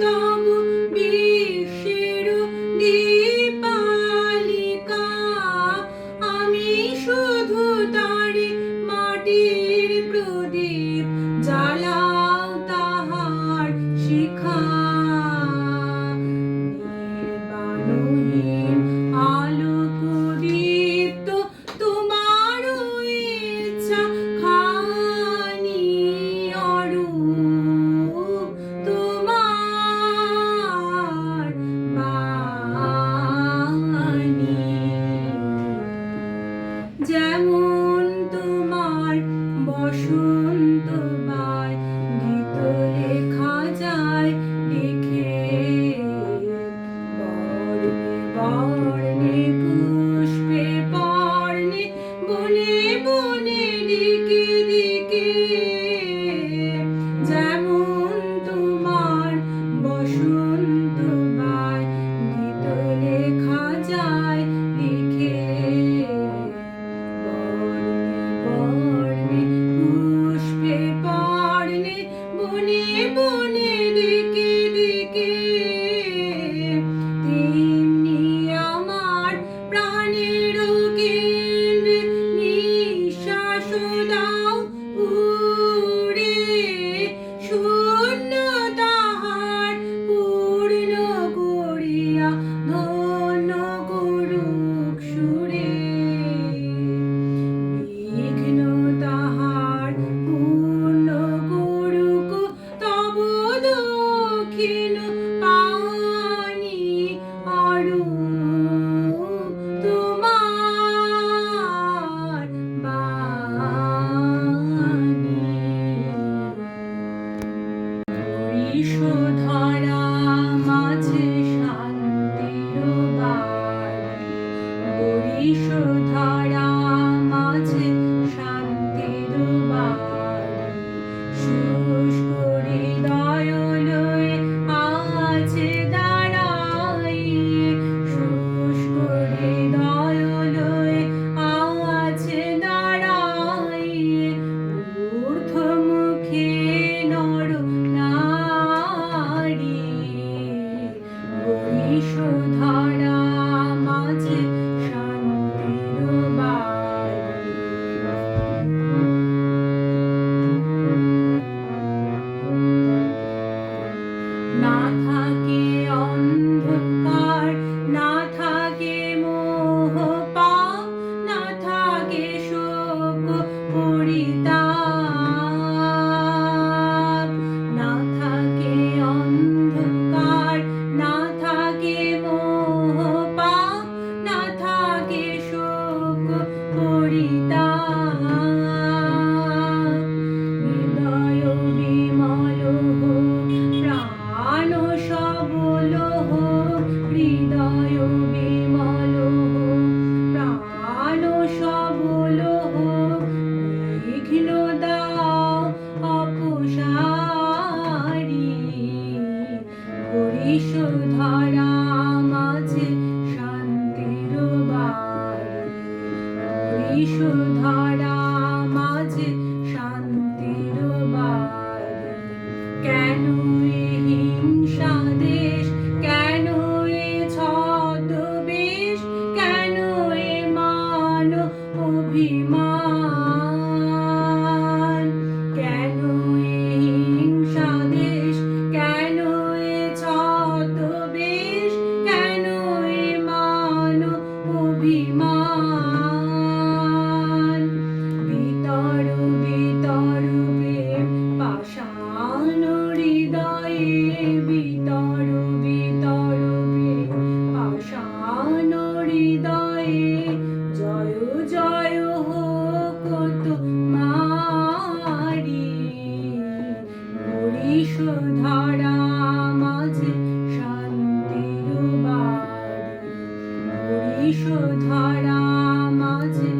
তব বিশ্বের দীপালিকা, আমি শুধু তারে মাটির প্রদীপ জ্বালাও তাহার শিখা। নির্বাণহীন আলোক দীপ্ত তোমার ইচ্ছা খানি অরূপ, তোমার বাণী যেমন তোমার বসন্ত বায় গীত লেখা যায় লিখে, বর্ণে বর্ণে পুষ্পে পর্ণে বনে বনে দিকে দিকে, যেমন তোমার বসন্ত বায় গীত লেখা যায় লিখে, বর্ণে পুষ্পে পর্ণে বনে বনে দিকে দিকে, তেমনি আমার প্রাণের কেন্দ্রে নিঃশ্বাস দাও উড়ে, শূন্য তাহার পূর্ণ করিয়া ধন্য করুক সুরে, বিঘ্ন তাহার পূর্ণ করুক তব দক্ষিণ পানি অরূপ, তোমার বাণী। বরিশধরা মাঝে শান্তির বাণী, বরিশধরা মাঝে শান্তির বাণী, শুষ্ক হৃদয় লয়ে আছে দাঁড়াইয়ে, শুষ্ক হৃদয় লয়ে আছে দাঁড়াইয়ে, ঊর্ধ্বমুখে নর নারী, বরিশধরা মাঝে শান্তির বাণী। না থাকে অন্ধকার, না থাকে মোহ পাপ, না থাকে শোক পরিতাপ, না থাকে অন্ধকার, না থাকে মোহ পাপ, না থাকে শোক পরিতাপ, হৃদয় বিমল হোক, প্রাণ সবল হোক, হৃদয় বিমল হোক, প্রাণ সবল হোক, বিঘ্ন দাও অপসারি, বরিশধরা মাঝে শান্তির বাণী, বরিশধরা মাঝে শান্তির বাণী। কেন এ হিংসা দেশ, কেন এ ছদ্মবেশ, কেন এ মান অভিমান, কেন এ হিংসা দেশ, কেন এ ছদ্মবেশ, কেন এ মান অভিমান, বিতর বিতর প্রেম পাষাণ হৃদয়ে, বিতর বিতর প্রেম পাষাণ হৃদয়ে, জয় জয় হোক তোমারি, বরিশধরা মাঝে শান্তির বাণী, বরিশধরা মাঝে